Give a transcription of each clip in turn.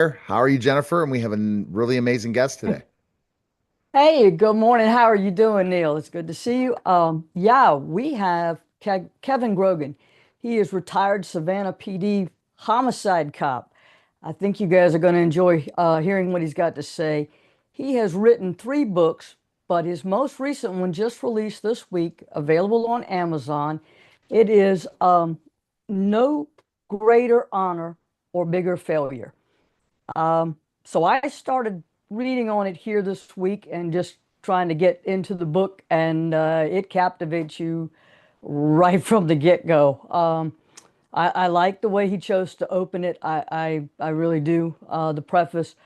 How are you, Jennifer? And we have a really amazing guest today. Hey, good morning. How are you doing, Neil? It's good to see you. Yeah, we have Kevin Grogan. He is retired Savannah PD homicide cop. I think you guys are going to enjoy hearing what he's got to say. He has written three books, but his most recent one just released this week, available on Amazon. It is No Greater Honor or Bigger Failure. So I started reading on it here this week and just trying to get into the book, and it captivates you right from the get-go. I like the way he chose to open it. I really do. The preface,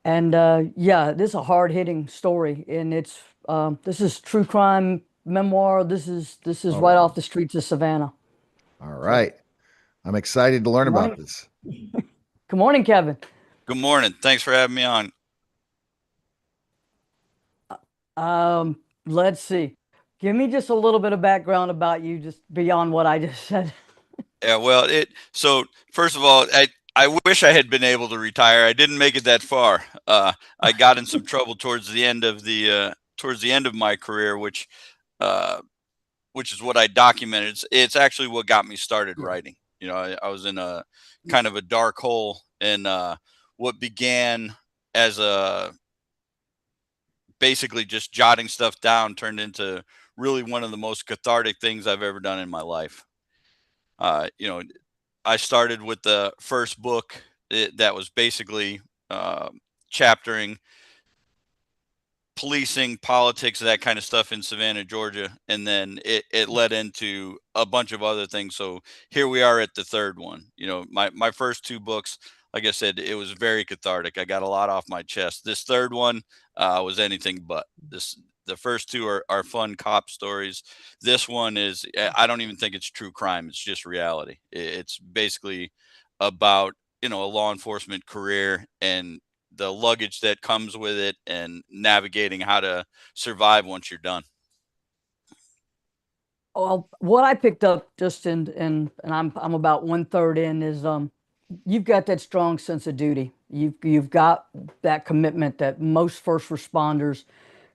and yeah, this is a hard-hitting story, and this is true crime memoir. This is Oh, right wow. off the streets of Savannah. All So, right. I'm excited to learn good about morning. this. Good morning, Kevin. Good morning. Thanks for having me on. Let's see. Give me just a little bit of background about you, just beyond what I just said. Yeah, well, first of all, I wish I had been able to retire. I didn't make it that far. I got in some trouble towards the end of my career, uh, which is what I documented. It's actually what got me started Yeah. writing. I was in a kind of a dark hole, and what began as a basically just jotting stuff down turned into really one of the most cathartic things I've ever done in my life. Uh, you know, I started with the first book that was basically chaptering policing, politics, that kind of stuff in Savannah, Georgia, and then it led into a bunch of other things. So here we are at the third one. My first two books, like I said, it was very cathartic. I got a lot off my chest. This third one was anything but. The first two are fun cop stories. This one is, I don't even think it's true crime. It's just reality. It's basically about a law enforcement career and the luggage that comes with it and navigating how to survive once you're done. Well, what I picked up just and I'm about one third in is you've got that strong sense of duty. You've got that commitment that most first responders,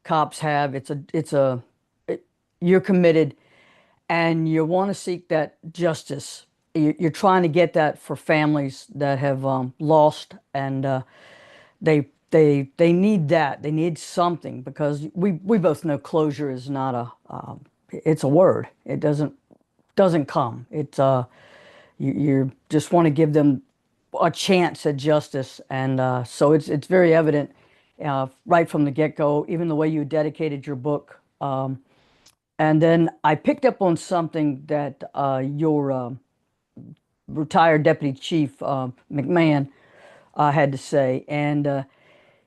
cops have. You're committed and you want to seek that justice. You're trying to get that for families that have lost, and they need that. They need something because we both know closure is not it's a word. It doesn't come. You just want to give them a chance at justice, and so it's very evident right from the get-go, even the way you dedicated your book. And then I picked up on something that your retired deputy chief McMahon had to say, and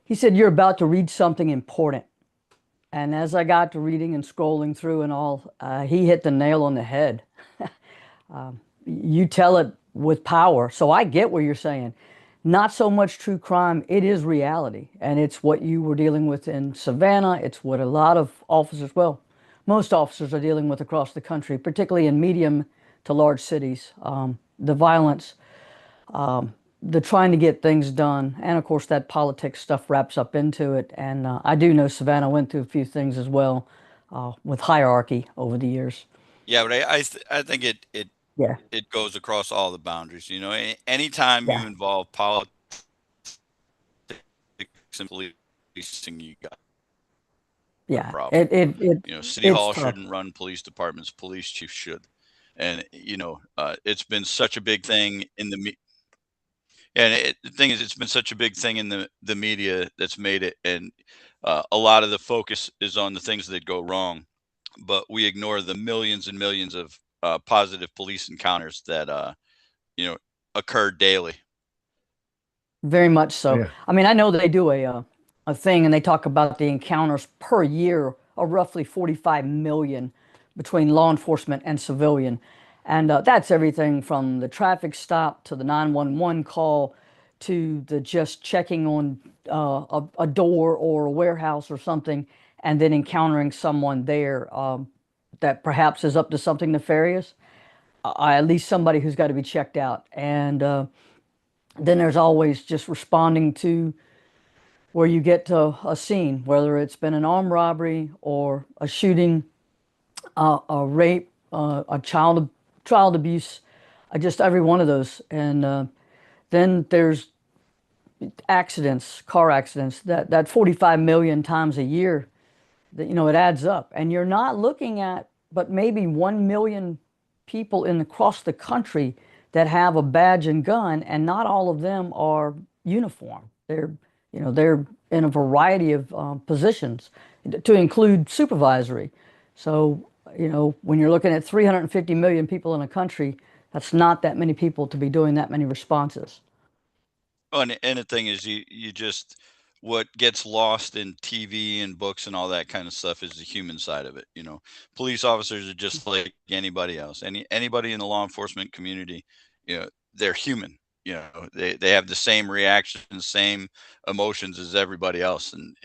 he said you're about to read something important. And as I got to reading and scrolling through and all, he hit the nail on the head. You tell it with power. So I get what you're saying. Not so much true crime, it is reality. And it's what you were dealing with in Savannah. It's what a lot of officers, well, most officers are dealing with across the country, particularly in medium to large cities. The violence, the trying to get things done, and of course that politics stuff wraps up into it. And I do know Savannah went through a few things as well with hierarchy over the years. Yeah, but I think Yeah, it goes across all the boundaries. Anytime yeah, you involve politics and policing, you got a yeah. problem. City It's hall tough. shouldn't run police departments. Police chief should. And it's been such a big thing in the thing is, it's been such a big thing in the media that's made it, and a lot of the focus is on the things that go wrong, but we ignore the millions and millions of positive police encounters that you know occur daily. Very much so. Yeah. I mean, I know they do a thing, and they talk about the encounters per year of roughly 45 million between law enforcement and civilian, and that's everything from the traffic stop to the 911 call to the just checking on a door or a warehouse or something, and then encountering someone there that perhaps is up to something nefarious. At least somebody who's got to be checked out, and Then there's always just responding to where you get to a scene, whether it's been an armed robbery or a shooting, a rape, a child abuse, just every one of those. And then there's accidents, car accidents, that 45 million times a year. That it adds up, and you're not looking at but maybe 1 million people across the country that have a badge and gun, and not all of them are uniform. They're in a variety of positions, to include supervisory. So, when you're looking at 350 million people in a country, that's not that many people to be doing that many responses. Oh, and the thing is, you just what gets lost in TV and books and all that kind of stuff is the human side of it. Police officers are just like anybody else. Anybody in the law enforcement community, they're human. They have the same reactions, same emotions as everybody else, and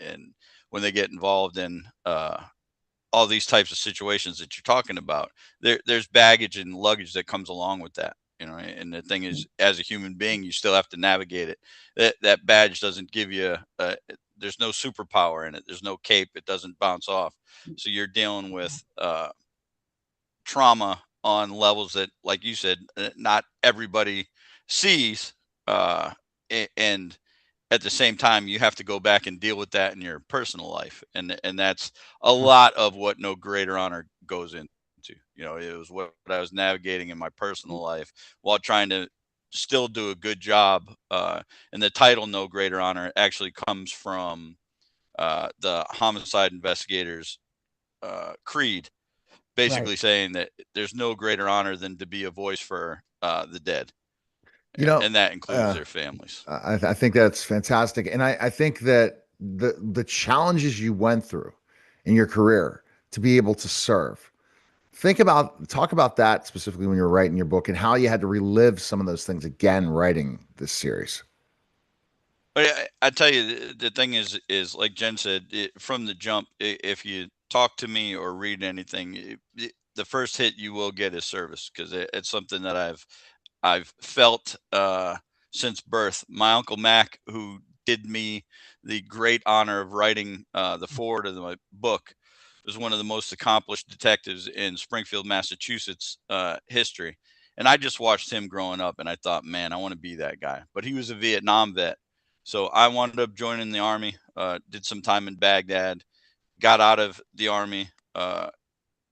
when they get involved in all these types of situations that you're talking about, there's baggage and luggage that comes along with that. And the thing is, as a human being, you still have to navigate it. That badge doesn't give you there's no superpower in it. There's no cape. It doesn't bounce off. So you're dealing with trauma on levels that, like you said, not everybody sees. And at the same time, you have to go back and deal with that in your personal life, and that's a lot of what No Greater Honor goes into. It was what I was navigating in my personal life while trying to still do a good job. And the title No Greater Honor actually comes from the homicide investigators creed, Right. basically saying that there's no greater honor than to be a voice for the dead, You know, and that includes uh, their families. I think that's fantastic, and I think that the challenges you went through in your career to be able to serve. Talk about that specifically when you were writing your book and how you had to relive some of those things again writing this series. But I tell you, the thing is like Jen said, from the jump, if you talk to me or read anything, the first hit you will get is service, because it's something that I've felt since birth. My uncle Mac, who did me the great honor of writing the foreword of my book, was one of the most accomplished detectives in Springfield, Massachusetts history. And I just watched him growing up, and I thought, man, I want to be that guy. But he was a Vietnam vet, so I wound up joining the army. Did some time in Baghdad, got out of the army,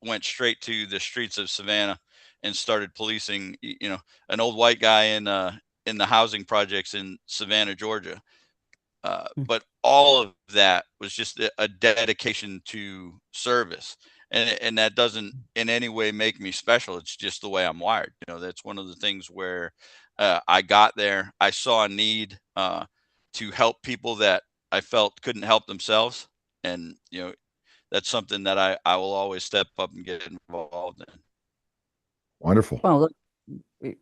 went straight to the streets of Savannah and started policing, an old white guy in the housing projects in Savannah, Georgia. But all of that was just a dedication to service. And that doesn't in any way make me special. It's just the way I'm wired. That's one of the things where I got there. I saw a need to help people that I felt couldn't help themselves. And, that's something that I will always step up and get involved in. Wonderful. Well, look,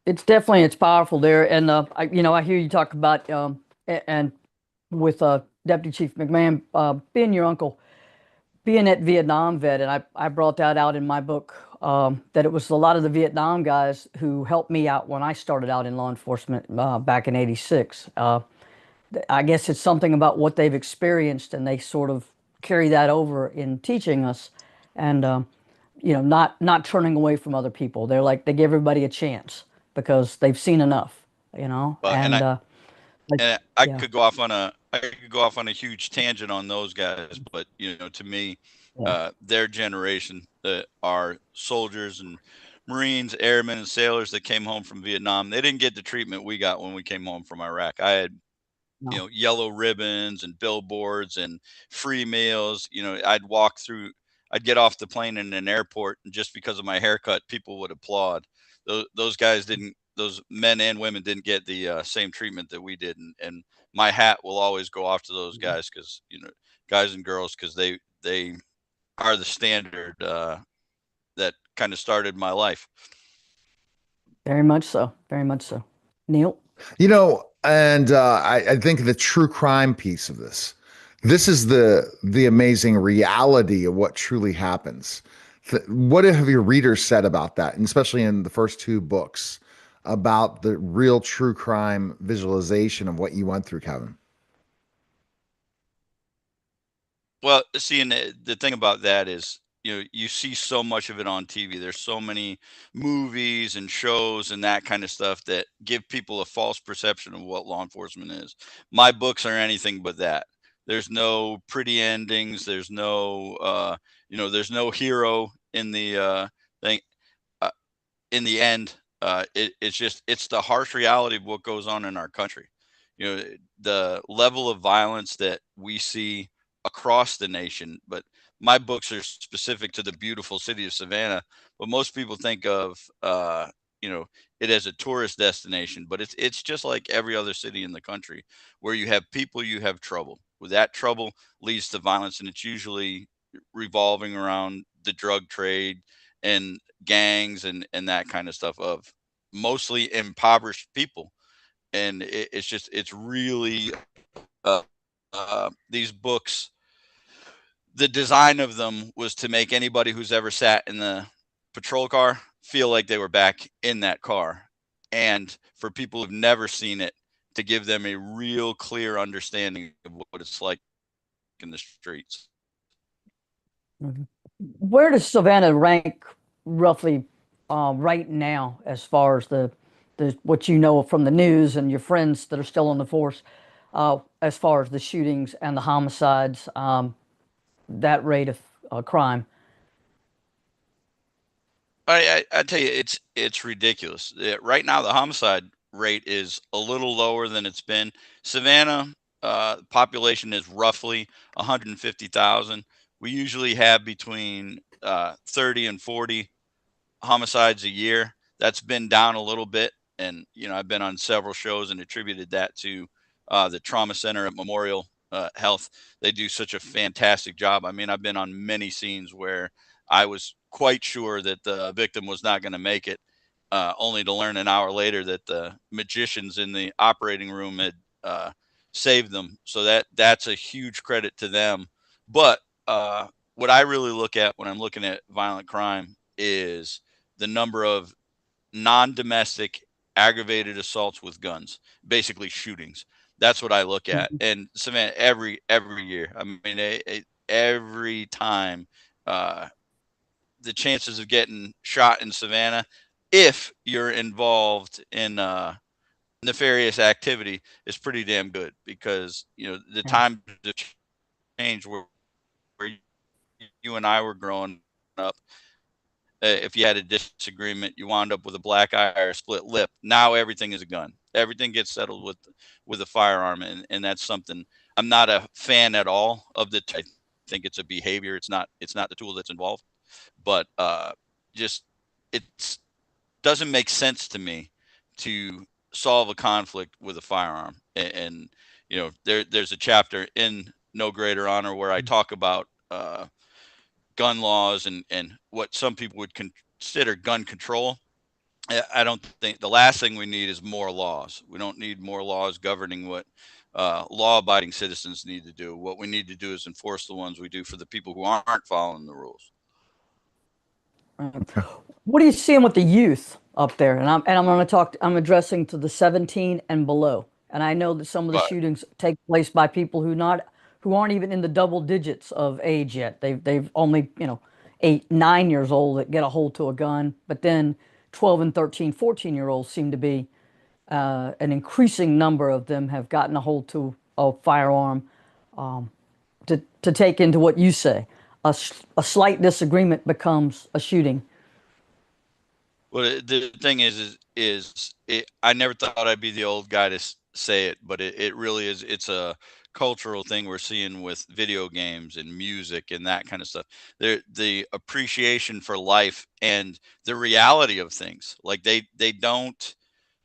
it's powerful there, and I hear you talk about and with Deputy Chief McMahon being your uncle, being that Vietnam vet, and I brought that out in my book, that it was a lot of the Vietnam guys who helped me out when I started out in law enforcement back in '86. I guess it's something about what they've experienced, and they sort of carry that over in teaching us, and not turning away from other people. They're like they give everybody a chance because they've seen enough, Well, and like, and I yeah, could go off on a huge tangent on those guys, but to me, yeah, their generation, are soldiers and Marines, airmen, and sailors that came home from Vietnam. They didn't get the treatment we got when we came home from Iraq. I had no, yellow ribbons and billboards and free meals. I'd get off the plane in an airport, and just because of my haircut, people would applaud. Those guys didn't. Those men and women didn't get the same treatment that we did, and my hat will always go off to those guys, because guys and girls, because they are the standard that kind of started my life. very much so, very much so. Neil, And I think the true crime piece of this is the amazing reality of what truly happens. What have your readers said about that, and especially in the first two books? about the real true crime visualization of what you went through, Kevin? Well, see, and the thing about that is, you see so much of it on TV. There's so many movies and shows and that kind of stuff that give people a false perception of what law enforcement is. My books are anything but that. There's no pretty endings. There's no hero in the thing. Uh, in the end, it's the harsh reality of what goes on in our country. The level of violence that we see across the nation. But my books are specific to the beautiful city of Savannah. But most people think of you know it as a tourist destination, but it's just like every other city in the country where you have people, you have trouble. With that trouble leads to violence, and it's usually revolving around the drug trade and gangs and that kind of stuff of mostly impoverished people. And it's really these books, the design of them was to make anybody who's ever sat in the patrol car feel like they were back in that car, and for people who've never seen it, to give them a real clear understanding of what it's like in the streets. Mhm. Where does Savannah rank roughly right now as far as the what you know from the news and your friends that are still on the force, as far as the shootings and the homicides, that rate of crime? I tell you, it's ridiculous. Right now, the homicide rate is a little lower than it's been. Savannah population is roughly 150,000. We usually have between 30 and 40 homicides a year. That's been down a little bit, and I've been on several shows and attributed that to the trauma center at Memorial Health. They do such a fantastic job. I mean, I've been on many scenes where I was quite sure that the victim was not going to make it, only to learn an hour later that the magicians in the operating room had uh, saved them. So that's a huge credit to them. But what I really look at when I'm looking at violent crime is the number of non-domestic aggravated assaults with guns, basically shootings. That's what I look at. Mhm. And Savannah, every year, I mean, every time, uh, the chances of getting shot in Savannah, if you're involved in nefarious activity, is pretty damn good, because the Yeah. times have changed where you and I were growing up. If you had a disagreement, you wound up with a black eye or a split lip. Now everything is a gun. Everything gets settled with a firearm, and that's something I'm not a fan at all of. I think it's a behavior. It's not the tool that's involved, but just it doesn't make sense to me to solve a conflict with a firearm. And there's a chapter in No Greater Honor where I talk about gun laws and what some people would consider gun control. I don't think the last thing we need is more laws. We don't need more laws governing what law-abiding citizens need to do. What we need to do is enforce the ones we do for the people who aren't following the rules. Right. What are you seeing with the youth up there? And I'm going to talk. I'm addressing to the 17 and below. And I know that some of the But shootings take place by people who aren't even in the double digits of age yet. They've only 8, 9 years old that get a hold to a gun. But then 12 and 13, 14-year olds seem to be an increasing number of them have gotten a hold to a firearm, to take into what you say. A slight disagreement becomes a shooting. well, the thing I never thought I'd be the old guy to say it, but it really is. It's a cultural thing we're seeing with video games and music and that kind of stuff. The appreciation for life and the reality of things. Like they don't.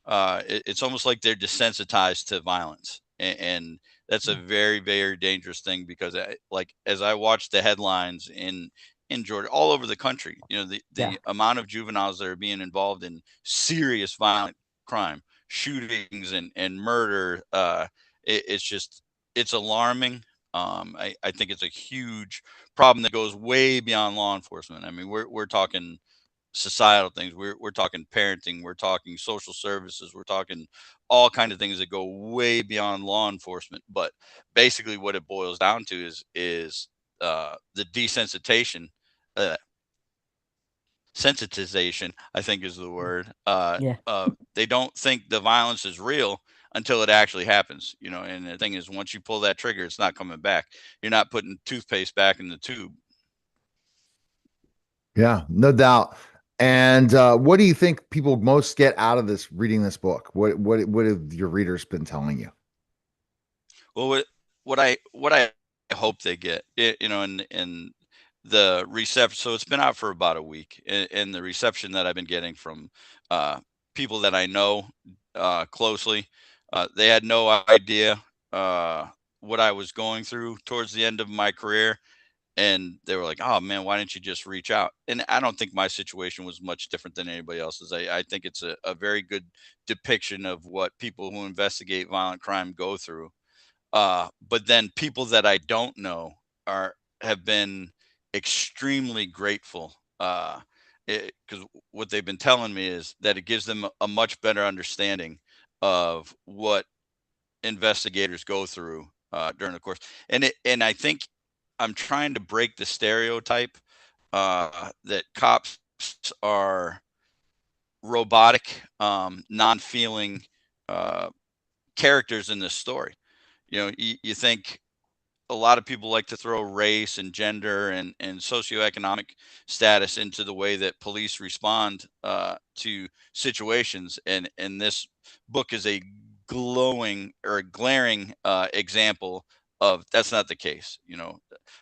It's almost like they're desensitized to violence, and that's a very, very dangerous thing, because like as I watch the headlines in Georgia, all over the country, Yeah. the amount of juveniles that are being involved in serious violent crime, shootings and murder. It's alarming. I think it's a huge problem that goes way beyond law enforcement. I mean, we're talking societal things. We're talking parenting, we're talking social services, we're talking all kind of things that go way beyond law enforcement. But basically, what it boils down to is the desensitization, uh, sensitization, I think is the word. Yeah. They don't think the violence is real until it actually happens, you know. And the thing is, once you pull that trigger, it's not coming back. You're not putting toothpaste back in the tube. Yeah, no doubt. And what do you think people most get out of this reading this book? What have your readers been telling you? Well, what I hope they get, you know, and the reception. So it's been out for about a week, and the reception that I've been getting from uh, people that I know closely, they had no idea what I was going through towards the end of my career, and they were like, "Oh man, why didn't you just reach out?" And I don't think my situation was much different than anybody else's. I think it's a very good depiction of what people who investigate violent crime go through. But then people that I don't know are have been extremely grateful, because what they've been telling me is that it gives them a much better understanding of what investigators go through during the course. And I think I'm trying to break the stereotype that cops are robotic, non-feeling uh, characters in this story. You know, you think a lot of people like to throw race and gender and socioeconomic status into the way that police respond to situations, and this book is a glowing or a glaring example of that's not the case. You know,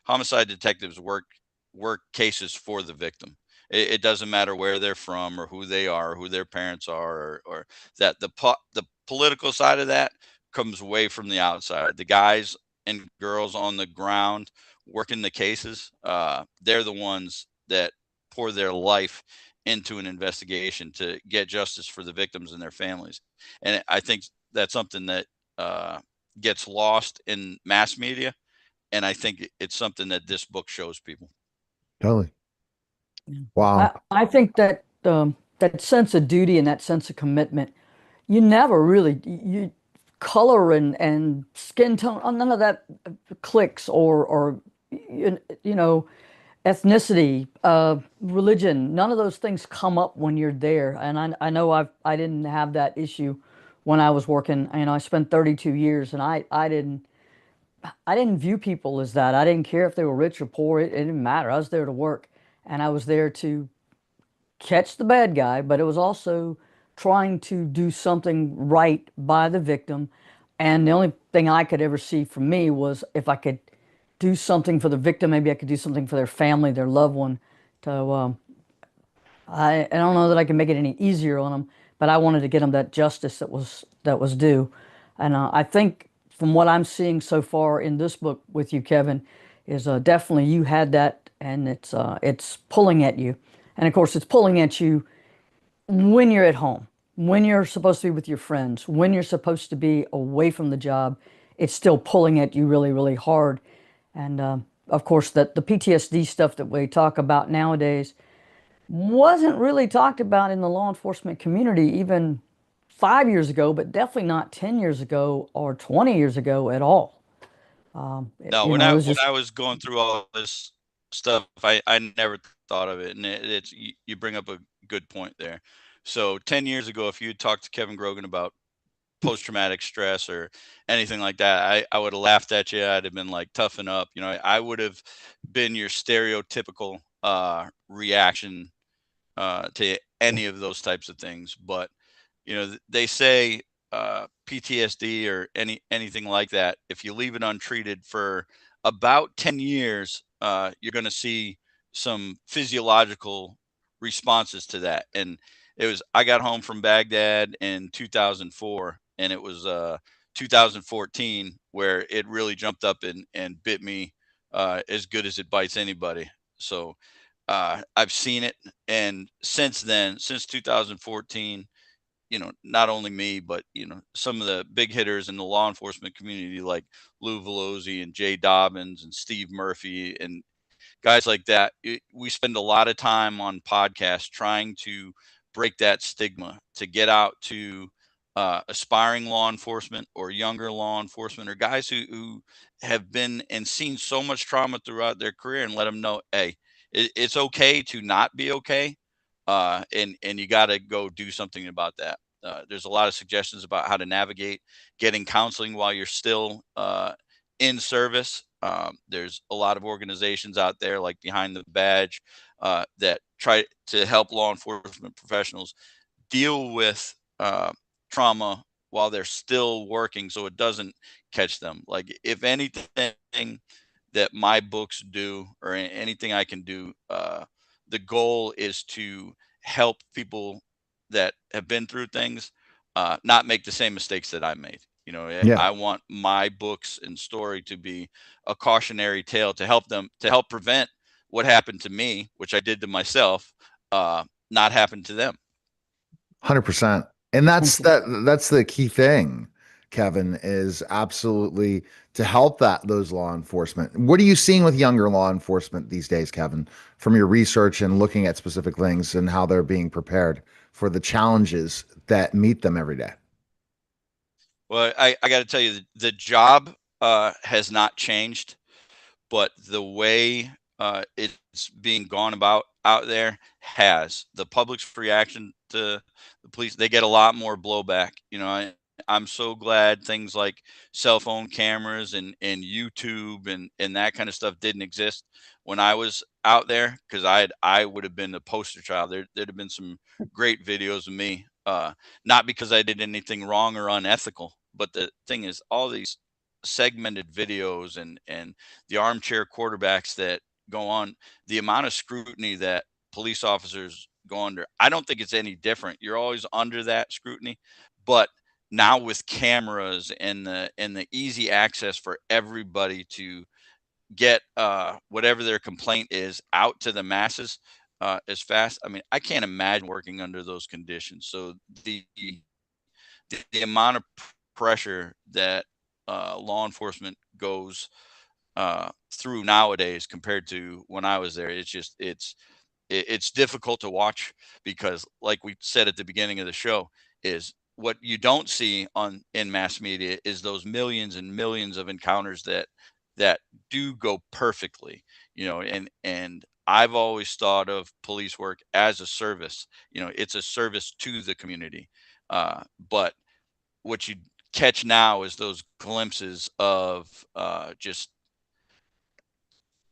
homicide detectives work cases for the victim. It doesn't matter where they're from or who they are, or who their parents are, or that the political side of that comes away from the outside. The guys and girls on the ground working the cases, they're the ones that pour their life into an investigation to get justice for the victims and their families. And I think that's something that gets lost in mass media. And I think it's something that this book shows people. Totally. Yeah. Wow. I think that that sense of duty and that sense of commitment, you never really you color and skin tone, none of that clicks or you know, ethnicity, religion, none of those things come up when you're there. And I know I didn't have that issue when I was working. You know, I spent 32 years and I didn't view people as that. I didn't care if they were rich or poor. It didn't matter. I was there to work and I was there to catch the bad guy, but it was also trying to do something right by the victim. And the only thing I could ever see for me was if I could do something for the victim, maybe I could do something for their family, their loved one. To I don't know that I can make it any easier on them, but I wanted to get them that justice that was due. And I think from what I'm seeing so far in this book with you, Kevin, is definitely you had that, and it's pulling at you, and of course it's pulling at you when you're at home, when you're supposed to be with your friends, when you're supposed to be away from the job. It's still pulling at you really, really hard. And of course, that the PTSD stuff that we talk about nowadays wasn't really talked about in the law enforcement community even 5 years ago, but definitely not 10 years ago or 20 years ago at all. No, You know, it was when just, I was going through all this stuff, I never thought of it, and it's you bring up a good point there. So 10 years ago, if you had talked to Kevin Grogan about post traumatic stress or anything like that, I would have laughed at you. I'd have been like, toughen up. You know, I would have been your stereotypical reaction to any of those types of things. But you know, they say PTSD or anything like that, if you leave it untreated for about 10 years, you're going to see some physiological responses to that. And I got home from Baghdad in 2004, and it was 2014 where it really jumped up and bit me as good as it bites anybody. So I've seen it. And since then, since 2014, you know, not only me, but you know, some of the big hitters in the law enforcement community like Lou Velozzi and Jay Dobbins and Steve Murphy, and guys like that. We spend a lot of time on podcasts trying to break that stigma, to get out to aspiring law enforcement or younger law enforcement, or guys who have been and seen so much trauma throughout their career, and let them know, hey, it's okay to not be okay, and you got to go do something about that. There's a lot of suggestions about how to navigate getting counseling while you're still in service. There's a lot of organizations out there like Behind the Badge that try to help law enforcement professionals deal with trauma while they're still working, so it doesn't catch them. Like, if anything that my books do, or anything I can do, the goal is to help people that have been through things not make the same mistakes that I made. Yeah. I want my books and story to be a cautionary tale to help them, to help prevent what happened to me, which I did to myself, not happen to them. 100%. And that's the key thing, Kevin, is absolutely to help those law enforcement. What are you seeing with younger law enforcement these days, Kevin, from your research and looking at specific things and how they're being prepared for the challenges that meet them every day? Well, I got to tell you, the job has not changed, but the way it's being gone about out there has. The public's reaction to the police, they get a lot more blowback. I'm so glad things like cell phone cameras and YouTube and that kind of stuff didn't exist when I was out there, because I would have been the poster child. There'd have been some great videos of me, not because I did anything wrong or unethical, but the thing is, all these segmented videos and the armchair quarterbacks that go on, the amount of scrutiny that police officers go under, I don't think it's any different. You're always under that scrutiny, but now with cameras and the easy access for everybody to get whatever their complaint is out to the masses as fast. I mean, I can't imagine working under those conditions. So the amount of pressure that law enforcement goes through nowadays compared to when I was there, it's difficult to watch, because, like we said at the beginning of the show, is what you don't see on in mass media is those millions and millions of encounters that do go perfectly. And I've always thought of police work as a service. It's a service to the community. But what you catch now is those glimpses of just,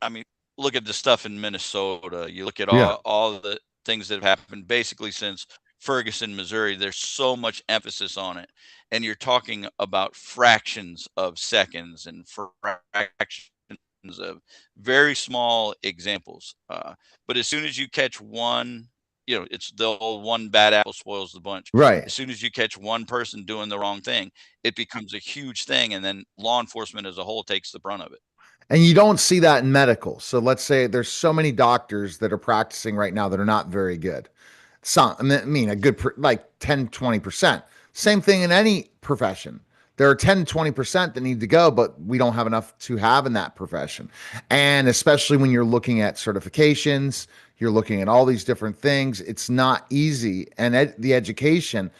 I mean, look at the stuff in Minnesota. You look at Yeah. all the things that have happened basically since Ferguson, Missouri. There's so much emphasis on it, and you're talking about fractions of seconds and fractions of very small examples. But as soon as you catch one, it's the old one bad apple spoils the bunch. Right. As soon as you catch one person doing the wrong thing, it becomes a huge thing, and then law enforcement as a whole takes the brunt of it. And you don't see that in medical. So let's say there's so many doctors that are practicing right now that are not very good. Some, I mean, a good, like 10, 20%. Same thing in any profession. There are 10, 20% that need to go, but we don't have enough to have in that profession. And especially when you're looking at certifications, you're looking at all these different things. It's not easy. And the education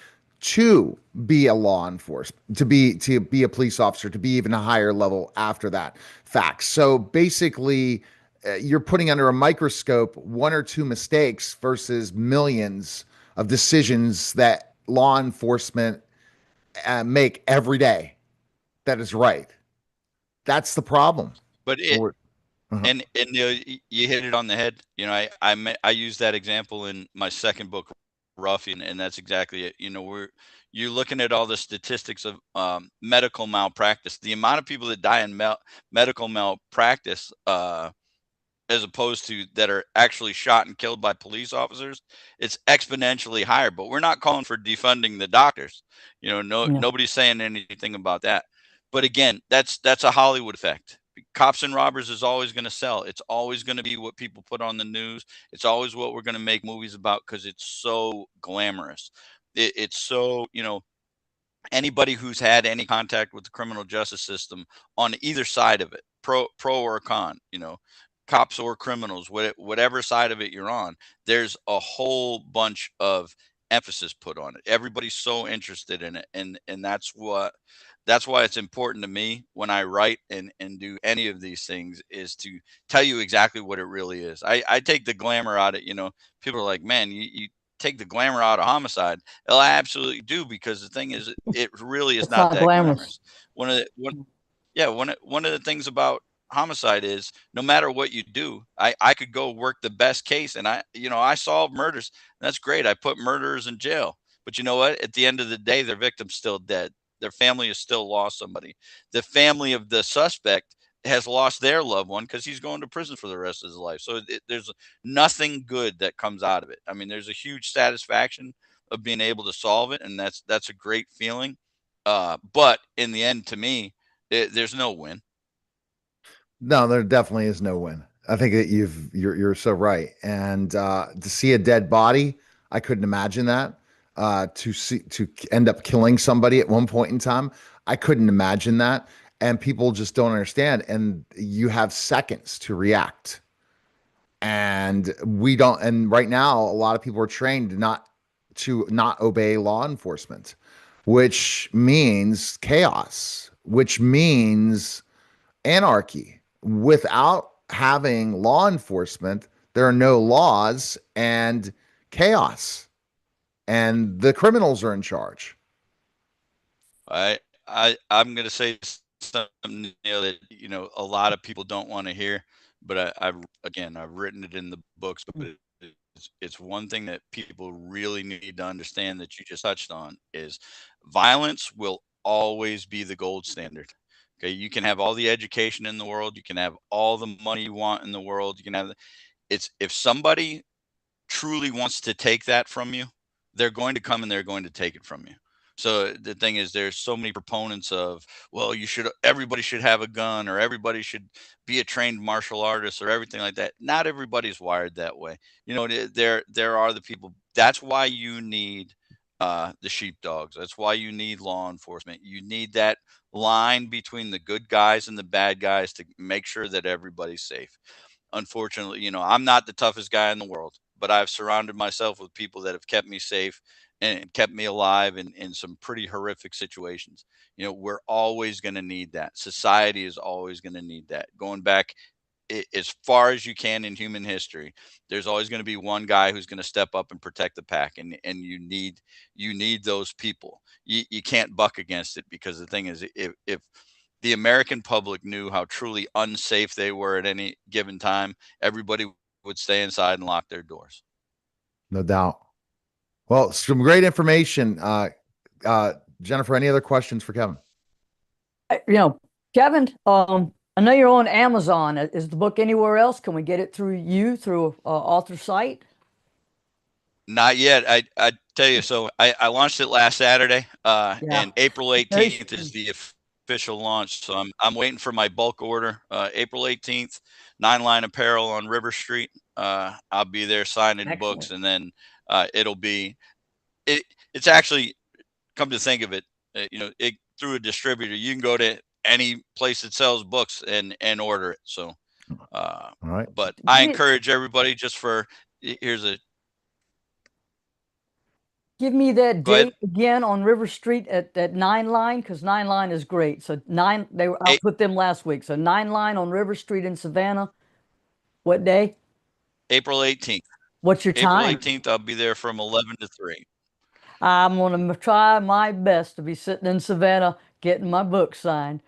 to be a law enforcement, to be a police officer, to be even a higher level after that. Facts. So basically, you're putting under a microscope one or two mistakes versus millions of decisions that law enforcement make every day. That is right. That's the problem. But Uh-huh. and you hit it on the head. I use that example in my second book, Ruffian, and that's exactly it. You're looking at all the statistics of medical malpractice, the amount of people that die in medical malpractice, as opposed to that are actually shot and killed by police officers. It's exponentially higher. But we're not calling for defunding the doctors. Yeah. Nobody's saying anything about that. But again, that's a Hollywood effect. Cops and Robbers is always going to sell. It's always going to be what people put on the news. It's always what we're going to make movies about, because it's so glamorous. It's so, anybody who's had any contact with the criminal justice system on either side of it, pro or con, cops or criminals, whatever side of it you're on, there's a whole bunch of emphasis put on it. Everybody's so interested in it, and that's why it's important to me when I write and do any of these things, is to tell you exactly what it really is. I take the glamour out of, people are like, man, you take the glamour out of Homicide. Well, I absolutely do, because the thing is, it really is It's not not that glamorous. glamorous. Yeah, one of the things about Homicide is, no matter what you do, I could go work the best case, and I solve murders. And that's great. I put murderers in jail. But you know what? At the end of the day, their victim's still dead. Their family has still lost somebody. The family of the suspect has lost their loved one, because he's going to prison for the rest of his life. So there's nothing good that comes out of it. I mean, there's a huge satisfaction of being able to solve it, and that's a great feeling. But in the end, to me, there's no win. No, there definitely is no win. I think that you're so right. And to see a dead body, I couldn't imagine that. To end up killing somebody at one point in time, I couldn't imagine that. And people just don't understand. And you have seconds to react. And we don't. And right now, a lot of people are trained to not obey law enforcement, which means chaos, which means anarchy. Without having law enforcement, there are no laws and chaos, and the criminals are in charge. I'm going to say something, that a lot of people don't want to hear, but I've written it in the books, but it's one thing that people really need to understand, that you just touched on, is violence will always be the gold standard. Okay, you can have all the education in the world, you can have all the money you want in the world, you can have it's if somebody truly wants to take that from you, they're going to come and they're going to take it from you. So the thing is, there's so many proponents of, well, everybody should have a gun, or everybody should be a trained martial artist, or everything like that. Not everybody's wired that way. There are the people. That's why you need the sheepdogs. That's why you need law enforcement. You need that line between the good guys and the bad guys to make sure that everybody's safe. Unfortunately, I'm not the toughest guy in the world, but I've surrounded myself with people that have kept me safe and kept me alive in some pretty horrific situations. We're always going to need that. Society is always going to need that. Going back as far as you can in human history, there's always going to be one guy who's going to step up and protect the pack, and you need those people. You can't buck against it, because the thing is, if the American public knew how truly unsafe they were at any given time, everybody would stay inside and lock their doors. No doubt. Well, some great information. Jennifer, any other questions for Kevin? Kevin, I know you're on Amazon. Is the book anywhere else? Can we get it through author site? Not yet. I tell you, so I launched it last Saturday, and April 18th is the official launch. So I'm waiting for my bulk order. April 18th, 9 Line Apparel on River Street. I'll be there signing books, and then it'll be it's actually, come to think of it, through a distributor. You can go to any place that sells books and order it. So, all right. But I encourage everybody, give me that date again on River Street at 9 Line, because 9 Line is great. So I put them last week. So 9 Line on River Street in Savannah. What day? April 18th. What's your time? April 18th. I'll be there from 11 to 3. I'm going to try my best to be sitting in Savannah getting my book signed.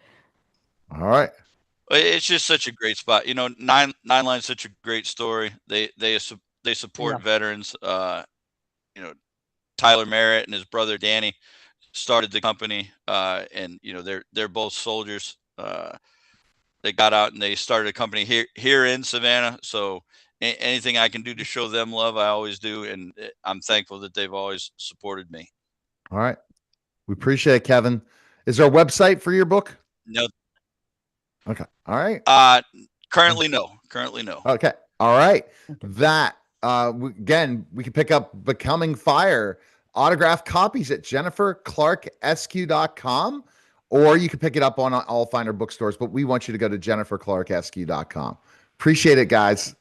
All right. It's just such a great spot. 9 Line's such a great story. They support veterans. Tyler Merritt and his brother Danny started the company, and they're both soldiers. They got out and they started a company here in Savannah. So anything I can do to show them love, I always do, and I'm thankful that they've always supported me. All right, we appreciate it, Kevin. Is there a website for your book? No. Okay. All right. Currently no. Okay. All right. That again, we can pick up Becoming Fire autographed copies at jenniferclarkeeskew.com, or you can pick it up on all finer bookstores, but we want you to go to jenniferclarkeeskew.com Appreciate it, guys.